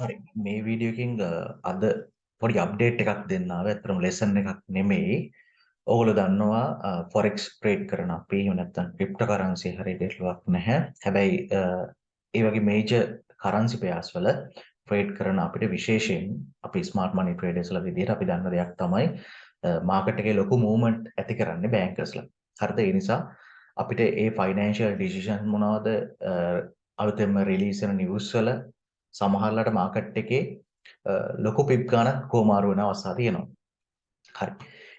හරි මේ වීඩියෝ එකකින් අද පොඩි අප්ඩේට් එකක් දෙන්න ආවා. ඇත්තටම ලෙසන් එකක් නෙමෙයි. ඔයගොල්ලෝ දන්නවා forex trade කරන අපි එහෙම නැත්නම් cryptocurrency හරියට ඒලක් නැහැ. හැබැයි ඒ වගේ මේජර් currency pairs වල trade කරන අපිට විශේෂයෙන් අපි smart money traders ලා විදිහට අපි දන්න දෙයක් තමයි market එකේ ලොකු movement ඇති කරන්නේ bankers ලා. හරිද? ඒ නිසා අපිට ඒ financial decision මොනවද අලුතෙන්ම release වෙන news වල සමහරලාට මාකට් එකේ ලොකු පිප් ගානක් කොමාරු වෙන අවස්ථා තියෙනවා. හරි.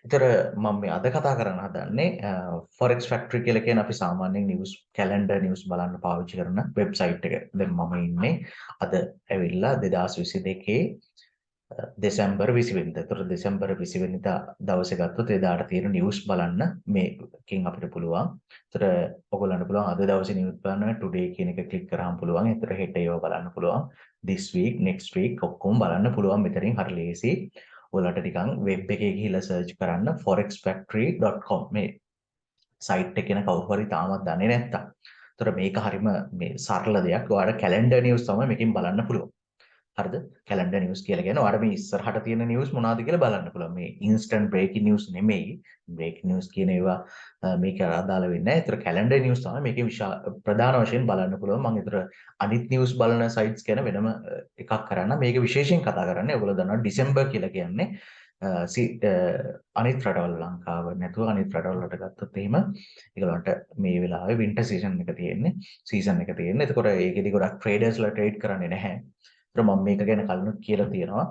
ඒතර මම මේ අද කතා කරන්න හදන්නේ Forex Factory කියලා කියන අපි සාමාන්‍යයෙන් නිවුස් කැලෙන්ඩර් නිවුස් බලන්න පාවිච්චි කරන වෙබ්සයිට් එක. දැන් මම ඉන්නේ අද ඇවිල්ලා 2022 දෙසැම්බර් 20 වෙනිදා. ඒතර දෙසැම්බර් 20 වෙනිදා දවසේ ගත්තොත් එදාට තියෙන නිවුස් බලන්න මේකෙන් අපිට පුළුවන්. ඒතර ඔයගොල්ලන්ට පුළුවන් අද දවසේ නිවුස් බලන්න today කියන එක ක්ලික් කරාම පුළුවන්. ඒතර හෙට ඒවා බලන්න පුළුවන්. this week next week ඔක්කොම බලන්න පුළුවන් මෙතනින් හරි ලේසි. ඔයාලට නිකන් වෙබ් එකේ ගිහිල්ලා සර්ච් කරන්න forexfactory.com මේ සයිට් එක ගැන කවුරු හරි තාමත් දන්නේ නැත්තම්. ඒතර මේක හරිම මේ සරල දෙයක්. ඔයාලට කැලෙන්ඩර් නිවුස් තමයි මේකෙන් බලන්න පුළුවන්. හරිද? කැලෙන්ඩර් නිවුස් කියලා කියන්නේ ඔයාලට මේ ඉස්සරහට තියෙන නිවුස් මොනවද කියලා බලන්න පුළුවන්. මේ ඉන්ස්ටන්ට් බ්‍රේකින් නිවුස් නෙමෙයි. බ්‍රේකින් නිවුස් කියන ඒවා මේක අදාළ වෙන්නේ නැහැ. ඒතර කැලෙන්ඩර් නිවුස් තමයි මේකේ ප්‍රධාන වශයෙන් බලන්න පුළුවන්. මම ඒතර අනිත් නිවුස් බලන සයිට්ස් ගැන වෙනම එකක් කරන්න. මේක විශේෂයෙන් කතා කරන්නේ ඔයගොල්ලෝ දන්නවා ඩිසෙම්බර් කියලා කියන්නේ අනිත් රටවල් ලංකාව නැතුව අනිත් රටවල් වලට ගත්තොත් එහෙම ඒගොල්ලන්ට මේ වෙලාවේ වින්ටර් සීසන් එක තියෙන්නේ. සීසන් එක තියෙන්නේ. එතකොට ඒකෙදි ගොඩක් ට්‍රේඩර්ස්ලා ට්‍රේඩ් කරන්නේ නැහැ. ඒතර මම මේක ගැන කලිනුත් කියලා තියෙනවා.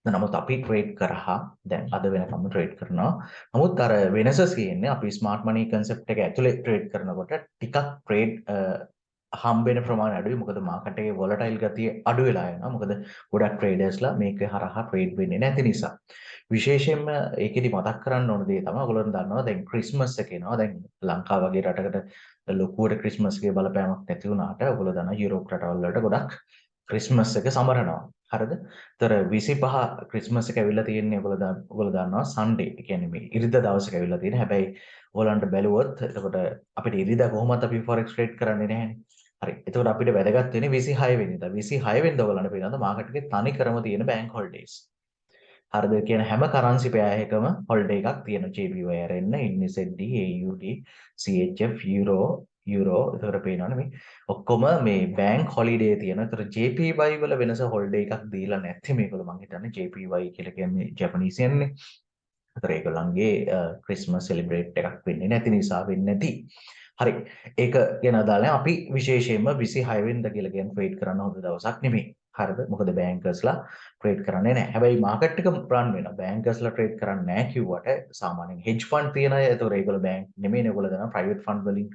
නමුත් අපි ට්‍රේඩ් කරහා දැන් අද වෙනකම් ට්‍රේඩ් කරනවා. නමුත් අර වෙනස තියෙන්නේ අපි ස්මාර්ට් මනි කන්සෙප්ට් එක ඇතුලේ ට්‍රේඩ් කරනකොට ටිකක් ට්‍රේඩ් හම්බෙන ප්‍රමාණය අඩුයි. මොකද මාකට් එකේ වොලටයිල් ගතිය අඩු වෙලා යනවා. මොකද ගොඩක් ට්‍රේඩර්ස්ලා මේක හරහා ට්‍රේඩ් වෙන්නේ නැති නිසා. විශේෂයෙන්ම ඒකෙදි මතක් කරන්න ඕන දේ තමයි ඔයගොල්ලෝ දන්නවා දැන් ක්‍රිස්මස් එක එනවා. දැන් ලංකාව වගේ රටකට ලොකුවට ක්‍රිස්මස් එකේ බලපෑමක් නැති වුණාට ඔයගොල්ලෝ දන්නවා යුරෝප් රටවල් වලට ගොඩක් ක්‍රිස්මස් එක සමරනවා. හරිද? ඒතර 25 ක්‍රිස්මස් එක ඇවිල්ලා තියෙන්නේ ඔයගොල්ලෝ දන්නවා සන්ඩේ. ඒ කියන්නේ මේ ඉරිදා දවසක ඇවිල්ලා තියෙන. හැබැයි ඔයගොල්ලන්ට බැලුවොත් එතකොට අපිට ඉරිදා කොහොමද අපි forex trade කරන්නේ නැහැනේ. හරි. එතකොට අපිට වැදගත් වෙන්නේ 26 වෙනිදා. 26 වෙනිදා ඔයගොල්ලන්ට පේනවාද මාකට් එකේ තනි ක්‍රම තියෙන bank holidays. හරිද? කියන හැම currency pair එකම holiday එකක් තියෙනවා. JPY RN, NZD, AUD, CHF, euro එතකොට පේනවනේ මේ ඔක්කොම මේ bank holiday තියෙන. ඒතර JPY වල වෙනස holiday එකක් දීලා නැති මේකවල මම හිතන්නේ JPY කියලා කියන්නේ Japanese යන්නේ. ඒතර ඒගොල්ලන්ගේ Christmas celebrate එකක් වෙන්නේ නැති නිසා වෙන්නේ නැති. හරි. ඒක ගැන අදාළ අපි විශේෂයෙන්ම 26 වෙනිදා කියලා කියන ට්‍රේඩ් කරන්න හොඳ දවසක් නෙමෙයි. හරිද? මොකද බැංකර්ස්ලා ට්‍රේඩ් කරන්නේ නැහැ. හැබැයි මාකට් එක රන් වෙනවා. බැංකර්ස්ලා ට්‍රේඩ් කරන්නේ නැහැ කිව්වට සාමාන්‍යයෙන් හෙජ් ෆන්ඩ් තියන අය ඒතකොට ඒගොල්ලෝ බැංක් නෙමෙයිනේ. ඒගොල්ලෝ දන්නවා ප්‍රයිවට් ෆන්ඩ් වලින්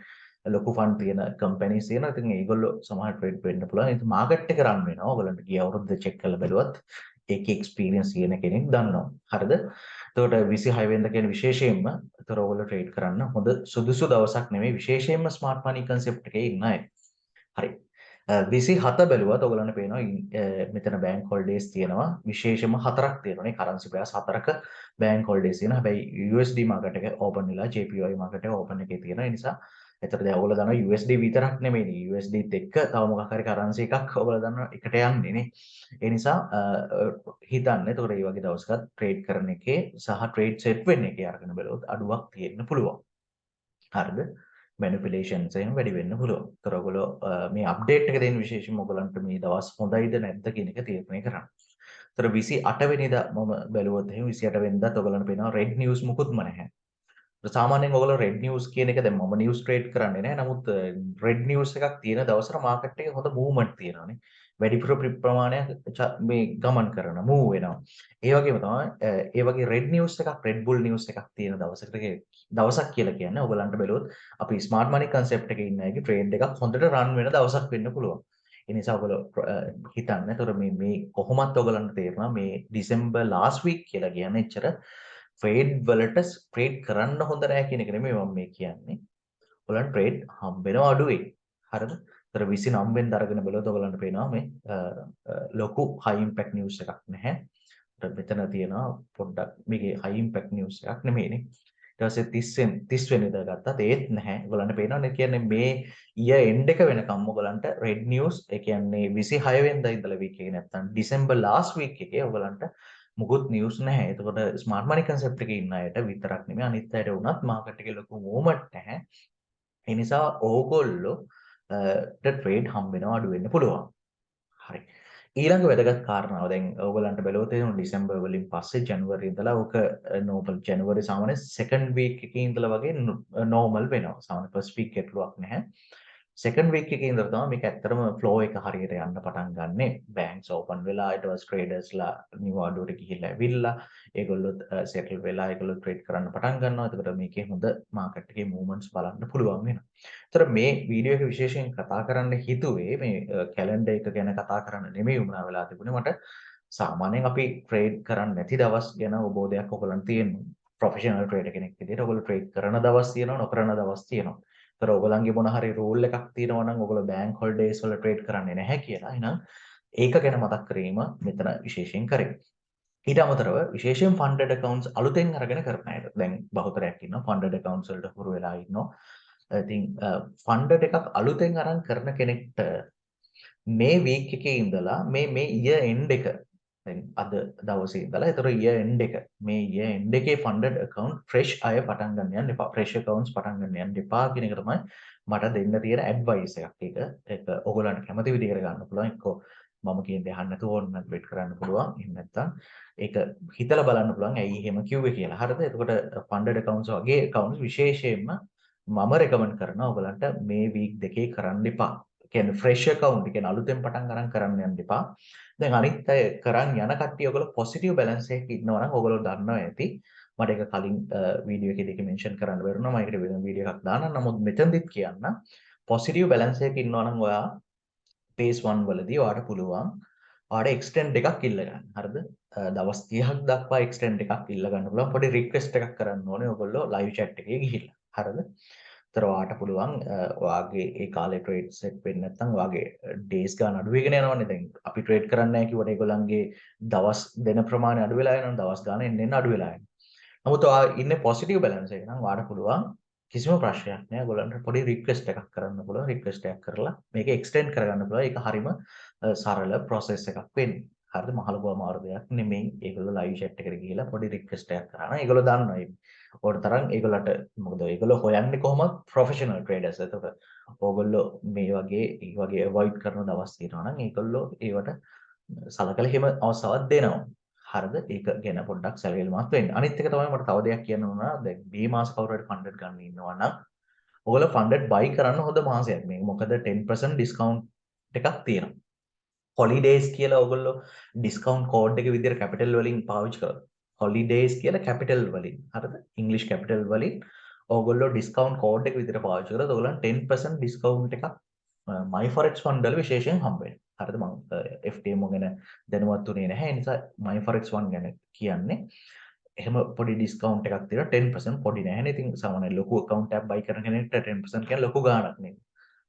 ලොකු ෆන්ඩ් තියෙන කම්පැනිස් තියෙනවා. ඉතින් ඒගොල්ලෝ සමහර ට්‍රේඩ් වෙන්න පුළුවන්. ඉතින් මාකට් එක රන් වෙනවා. ඔයගොල්ලන්ට ගිය අවුරුද්ද චෙක් කරලා බැලුවත් ඒකේ එක්ස්පීරියන්ස් තියෙන කෙනෙක් දන්නවා. හරිද? එතකොට 26 වෙනිදා කියන විශේෂයෙන්ම ඒතර ඔයගොල්ලෝ ට්‍රේඩ් කරන්න හොඳ සුදුසු දවසක් නෙමෙයි. විශේෂයෙන්ම ස්මාර්ට් මනි කන්සෙප්ට් එකේ ඉන්න අය. හරි. 27 බැලුවත් ඔයගොල්ලන්ට පේනවා මෙතන බැංක් හොලිඩේස් තියෙනවා. විශේෂයෙන්ම හතරක් තියෙනවා නේ. කරන්සි පෙයාස් හතරක බැංක් හොලිඩේස් තියෙනවා. හැබැයි USD මාකට් එක ඕපන් වෙලා JPY මාකට් එක ඕපන් එකේ තියෙනවා. ඒ නිසා එතකොට දැන් ඔයගොල්ලෝ දන්නවා USD විතරක් නෙමෙයි USDත් එක්ක තව මොකක් හරි කරන්සි එකක් ඔයගොල්ලෝ දන්නවා එකට යන්නේ නේ. ඒ නිසා හිතන්න එතකොට මේ වගේ දවසක ට්‍රේඩ් කරන එකේ සහ ට්‍රේඩ් සෙට් වෙන්න එකේ අරගෙන බලුවොත් අඩුවක් තියෙන්න පුළුවන්. හරිද? මැනිපියුලේෂන්ස් එහෙම වැඩි වෙන්න පුළුවන්. ඒතර ඔයගොල්ලෝ මේ අප්ඩේට් එක දෙන්න විශේෂයෙන්ම ඔයගොල්ලන්ට මේ දවස් හොඳයිද නැද්ද කියන එක තීරණය කරන්න. ඒතර 28 වෙනිදා මම බැලුවොත් එහෙම 28 වෙනිදාත් ඔයගොල්ලන්ට පේනවා රෙඩ් නිවුස් මුකුත්ම නැහැ. සාමාන්‍යයෙන් ඔයගොල්ලෝ රෙඩ් නිවුස් කියන එක දැන් මම නිවුස් ට්‍රේඩ් කරන්නේ නැහැ. නමුත් රෙඩ් නිවුස් එකක් තියෙන දවසට මාකට් එකේ හොඳ මූව්මන්ට් තියෙනවානේ. වැඩිපුර ප්‍රමාණයක් මේ ගමන් කරන මූව් වෙනවා. ඒ වගේම තමයි ඒ වගේ රෙඩ් නිවුස් එකක් රෙඩ් බුල් නිවුස් එකක් තියෙන දවසක් කියලා කියන්නේ ඔයගලන්ට බැලුවොත් අපි ස්මාර්ට් මනි කන්සෙප්ට් එකේ ඉන්න අයගේ ට්‍රේඩ් එකක් හොඳට රන් වෙන දවසක් වෙන්න පුළුවන්. ඒ නිසා ඔයගොල්ලෝ හිතන්න. ඒතර මේ කොහොමත් ඔයගලන්ට තේරෙනවා මේ ඩිසෙම්බර් ලාස්ට් වීක් කියලා කියන්නේ එච්චර ට්‍රේඩ් වලට ට්‍රේඩ් කරන්න හොඳ නැහැ කියන එක නෙමෙයි මම මේ කියන්නේ. ඔයගලන්ට ට්‍රේඩ් හම්බෙනවා අඩුයි. හරිද? ඒතර 29 වෙනිදා අරගෙන බලුවොත් ඔයගලන්ට පේනවා මේ ලොකු හයි ඉම්පැක්ට් නිවුස් එකක් නැහැ. මෙතන තියෙනවා පොඩ්ඩක් මේකේ හයි ඉම්පැක්ට් නිවුස් එකක් නෙමෙයිනේ. ඊට පස්සේ 30 වෙනිදා ගත්තත් ඒත් නැහැ. ඔයගලන්ට පේනවනේ කියන්නේ මේ year end එක වෙනකම් ඔයගලන්ට red news ඒ කියන්නේ 26 වෙනිදා ඉඳලා week එකේ නැත්තම් December last week එකේ ඔයගලන්ට මුකුත් නිවුස් නැහැ. එතකොට ස්මාර්ට් මනි කන්සෙප්ට් එකේ ඉන්න අයට විතරක් නෙමෙයි අනිත් අයට වුණත් මාකට් එකේ ලොකු මූවමන්ට් නැහැ. ඒ නිසා ඕගොල්ලෝ ට්‍රේඩ් හම්බ වෙනවා අඩු වෙන්න පුළුවන්. හරි. ඊළඟ වැදගත් කාරණාව දැන් ඕගොල්ලන්ට බැලුවොත් එහෙනම් ඩිසෙම්බර් වලින් පස්සේ ජනවරි ඉඳලා ඕක නෝමල් ජනවරි සාමාන්‍ය සෙකන්ඩ් වීක් එකේ ඉඳලා වගේ නෝමල් වෙනවා. සාමාන්‍ය ෆස්ට් වීක් ගැටලුවක් නැහැ. සෙකන්ඩ් වීක් එකේ ඉඳලා තමයි මේක ඇත්තටම ෆ්ලෝ එක හරියට යන්න පටන් ගන්නෙ. බැංක්ස් ඕපන් වෙලා ඊට පස්සේ ට්‍රේඩර්ස්ලා නිවාඩුවට ගිහිල්ලා ඇවිල්ලා ඒගොල්ලොත් සෙටල් වෙලා ඒගොල්ලෝ ට්‍රේඩ් කරන්න පටන් ගන්නවා. එතකොට මේකේ හොඳ මාකට් එකේ මූවමන්ට්ස් බලන්න පුළුවන් වෙනවා. ඒතර මේ වීඩියෝ එක විශේෂයෙන් කතා කරන්න හිතුවේ මේ කැලෙන්ඩර් එක ගැන කතා කරන්න නෙමෙයි වුණා වෙලා තිබුණේ මට සාමාන්‍යයෙන් අපි ට්‍රේඩ් කරන්නේ නැති දවස් ගැන අවබෝධයක් ඔයගලන්ට තියෙනවා. ප්‍රොෆෙෂනල් ට්‍රේඩර් කෙනෙක් විදිහට ඔයගොල්ලෝ ට්‍රේඩ් කරන දවස් තියෙනවා නොකරන දවස් තියෙනවා. ඒතර ඔයගලන්ගේ මොන හරි රූල් එකක් තියෙනවා නම් ඔයගොල්ලෝ බැංක් හොලිඩේස් වල ට්‍රේඩ් කරන්නේ නැහැ කියලා. එහෙනම් ඒක ගැන මතක් කිරීම මෙතන විශේෂයෙන් කරේ. ඊට අමතරව විශේෂයෙන් ෆන්ඩඩ් accounts අලුතෙන් අරගෙන කරන අයට දැන් බහුතරයක් ඉන්නවා ෆන්ඩඩ් accounts වලට හුරු වෙලා ඉන්නවා. ඉතින් ෆන්ඩඩ් එකක් අලුතෙන් අරන් කරන කෙනෙක්ට මේ වීක් එකේ ඉඳලා මේ year end එක දැන් අද දවසේ ඉඳලා ඒතර year end එක මේ year end එකේ funded account fresh අය පටන් ගන්න යන්න එපා fresh accounts පටන් ගන්න යන්න එපා කියන එක තමයි මට දෙන්න තියෙන advice එකක්. ඒක ඔයගොල්ලන්ට කැමති විදිහට ගන්න පුළුවන්. එක්කෝ මම කියන දේ අහන්න නැතුව ඕන නම් වෙයිට් කරන්න පුළුවන්. එහෙම නැත්නම් ඒක හිතලා බලන්න පුළුවන් ඇයි එහෙම කිව්වේ කියලා. හරිද? එතකොට funded accounts වගේ accounts විශේෂයෙන්ම මම රෙකමන්ඩ් කරනවා ඔයගලන්ට මේ වීක් දෙකේ කරන්න එපා. කියන්නේ fresh account කියන්නේ අලුතෙන් පටන් ගන්න කරන්න යන්න එපා. දැන් අනිත් අය කරන් යන කට්ටිය ඔයගොල්ලෝ positive balance එකක ඉන්නවා නම් ඔයගොල්ලෝ දන්නවා ඇති. මට ඒක කලින් වීඩියෝ එකේදී මෙන්ෂන් කරන්න බැරුණා. මම ඒකට වෙන වීඩියෝ එකක් දාන්නම්. නමුත් මෙතනදිත් කියන්න positive balance එකක ඉන්නවා නම් ඔයා phase 1 වලදී ඔයාට පුළුවන් ඔයාට extend එකක් ඉල්ල ගන්න. හරිද? දවස් 30ක් දක්වා extend එකක් ඉල්ල ගන්න පුළුවන්. පොඩි request එකක් කරන්න ඕනේ ඔයගොල්ලෝ live chat එකේ ගිහිල්ලා. හරිද? ඒතර ඔයාට පුළුවන් ඔයාගේ ඒ කාලේ ට්‍රේඩ් සෙට් වෙන්නේ නැත්නම් ඔයාගේ ඩේස් ගන්න අඩු වෙගෙන යනවනේ. දැන් අපි ට්‍රේඩ් කරන්නේ නැහැ කිව්වට ඒගොල්ලන්ගේ දවස් දෙන ප්‍රමාණය අඩු වෙලා යනවා. දවස් ගන්න එන්න අඩු වෙලා යනවා. නමුත් ඔයා ඉන්නේ පොසිටිව් බැලන්ස් එක නම් ඔයාට පුළුවන් කිසිම ප්‍රශ්නයක් නැහැ. ඔයගොල්ලන්ට පොඩි රික්වෙස්ට් එකක් කරන්න පුළුවන්. රික්වෙස්ට් එකක් කරලා මේක එක්ස්ටෙන්ඩ් කරගන්න පුළුවන්. ඒක හරිම සරල ප්‍රොසෙස් එකක් වෙන්නේ. හරිද? මහලුව අමාරු දෙයක් නෙමෙයි. ඒගොල්ලෝ ලයිව් chat එකට ගිහිලා පොඩි රික්වෙස්ට් එකක් කරා නම් ඒගොල්ලෝ දන්නවා ඒක. ඕකට තරම් ඒගොල්ලන්ට මොකද ඒගොල්ලෝ හොයන්නේ කොහොමද ප්‍රොෆෙෂනල් ට්‍රේඩර්ස්. එතකොට ඕගොල්ලෝ මේ වගේ අවොයිඩ් කරන දවස් තියෙනවා නම් ඒගොල්ලෝ ඒවට සලකලා හිම අවස්ථාවක් දෙනවා. හරිද? ඒක ගැන පොඩ්ඩක් සැලකිලිමත් වෙන්න. අනිත් එක තමයි මට තව දෙයක් කියන්න ඕන. දැන් මේ මාස කවුරු හරි ෆන්ඩඩ් ගන්න ඉන්නවා නම් ඔයගොල්ලෝ ෆන්ඩඩ් buy කරන්න හොඳ මාසයක් මේක. මොකද 10% ඩිස්කවුන්ට් එකක් තියෙනවා. හොලිඩේස් කියලා ඔයගොල්ලෝ ඩිස්කවුන්ට් කෝඩ් එක විදිහට කැපිටල් වලින් පාවිච්චි කරලා හොලිඩේස් කියලා කැපිටල් වලින් හරිද? ඉංග්‍රීසි කැපිටල් වලින් ඔයගොල්ලෝ ඩිස්කවුන්ට් කෝඩ් එක විදිහට පාවිච්චි කරලා ඔයගොල්ලන් 10% ඩිස්කවුන්ට් එකක් my forex fund වල විශේෂයෙන් හම්බ වෙනවා. හරිද? මම FTM ගැන දැනුවත් උනේ නැහැ. ඒ නිසා my forex fund ගැන කියන්නේ එහෙම පොඩි ඩිස්කවුන්ට් එකක් තියෙනවා 10% පොඩි නැහැනේ. ඉතින් සාමාන්‍ය ලොකු account එකක් buy කරන කෙනෙක්ට 10% කියන්නේ ලොකු ගාණක් නෙමෙයි.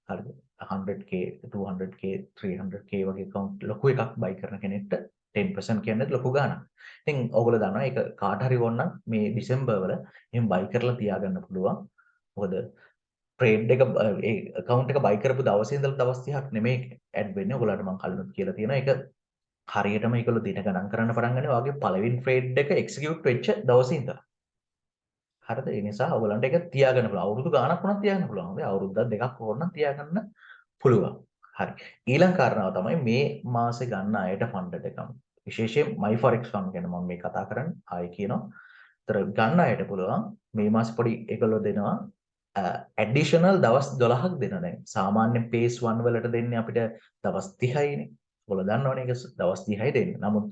හරිද? 100k 200k 300k වගේ account ලොකු එකක් buy කරන කෙනෙක්ට 10% කියන්නේ ලොකු ගාණක්. ඉතින් ඔයගොල්ලෝ දන්නවා ඒක කාට හරි ඕන නම් මේ ඩිසෙම්බර් වල එහෙම buy කරලා තියාගන්න පුළුවන්. මොකද ට්‍රේඩ් එක ඒ account එක buy කරපු දවසේ ඉඳලා දවස් 30ක් නෙමෙයි ඇඩ් වෙන්නේ. ඔයගොල්ලන්ට මම කලිනුත් කියලා තියෙනවා. ඒක හරියටම ඒගොල්ලෝ දින ගණන් කරන්න පටන් ගන්නේ ඔයගේ පළවෙනි ට්‍රේඩ් එක එක්සිකියුට් වෙච්ච දවසේ ඉඳලා. හරිද? ඒ නිසා ඔයගොල්ලන්ට ඒක තියාගන්න පුළුවන්. අවුරුදු ගාණක් වුණත් තියාගන්න පුළුවන්. හරි අවුරුද්දක් දෙකක් ඕන නම් තියාගන්න පුළුවන්. හරි. ඊළඟ කාරණාව තමයි මේ මාසේ ගන්න අයට ෆන්ඩඩ් account. විශේෂයෙන් my forex fund ගැන මම මේ කතා කරන්නේ. ආයේ කියනවා. ඒතර ගන්න අයට පුළුවන් මේ මාසේ පොඩි ඒගොල්ලෝ දෙනවා ඇඩිෂනල් දවස් 12ක් දෙන දැන් සාමාන්‍ය phase 1 වලට දෙන්නේ අපිට දවස් 30යිනේ. ඔයගොල්ලෝ දන්නවනේ ඒක දවස් 30යි දෙන්නේ. නමුත්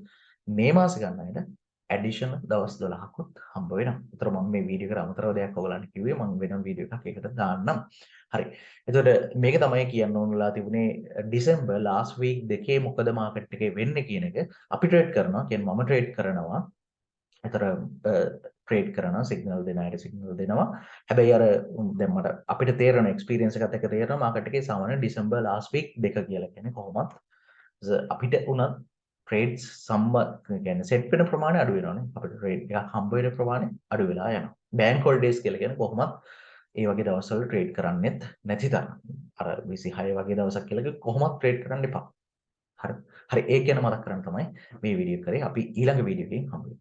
මේ මාසේ ගන්න අයට ඇඩිෂනල් දවස් 12කුත් හම්බ වෙනවා. ඒතර මම මේ වීඩියෝ එකට අමතරව දෙයක් ඔයගලන්ට කිව්වේ මම වෙනම වීඩියෝ එකක් ඒකට දාන්නම්. හරි. එතකොට මේක තමයි කියන්න ඕනලා තිබුණේ ඩිසෙම්බර් ලාස්ට් වීක් දෙකේ මොකද මාකට් එකේ වෙන්නේ කියන එක. අපි ට්‍රේඩ් කරනවා. කියන්නේ මම ට්‍රේඩ් කරනවා. ඒතර ට්‍රේඩ් කරනවා සිග්නල් දෙන අයට සිග්නල් දෙනවා. හැබැයි අර දැන් මට අපිට තේරෙන එක්ස්පීරියන්ස් එකත් එක්ක තේරෙනවා මාකට් එකේ සාමාන්‍ය ඩිසෙම්බර් ලාස්ට් වීක් දෙක කියලා කියන්නේ කොහොමත් අපිට උනත් ට්‍රේඩ්ස් කියන්නේ සෙට් වෙන ප්‍රමාණය අඩු වෙනවානේ. අපිට ට්‍රේඩ් එකක් හම්බ වෙන ප්‍රමාණය අඩු වෙලා යනවා. බෑන්ක් හොලිඩේස් කියලා කියන්නේ කොහොමත් ඒ වගේ දවස්වල ට්‍රේඩ් කරන්නෙත් නැති තරම්. අර 26 වගේ දවසක් කියලා කොහොමත් ට්‍රේඩ් කරන්න එපා. හරි. හරි ඒක ගැන මතක් කරන්න තමයි මේ වීඩියෝ කරේ. අපි ඊළඟ වීඩියෝ එකකින් හම්බ වෙමු.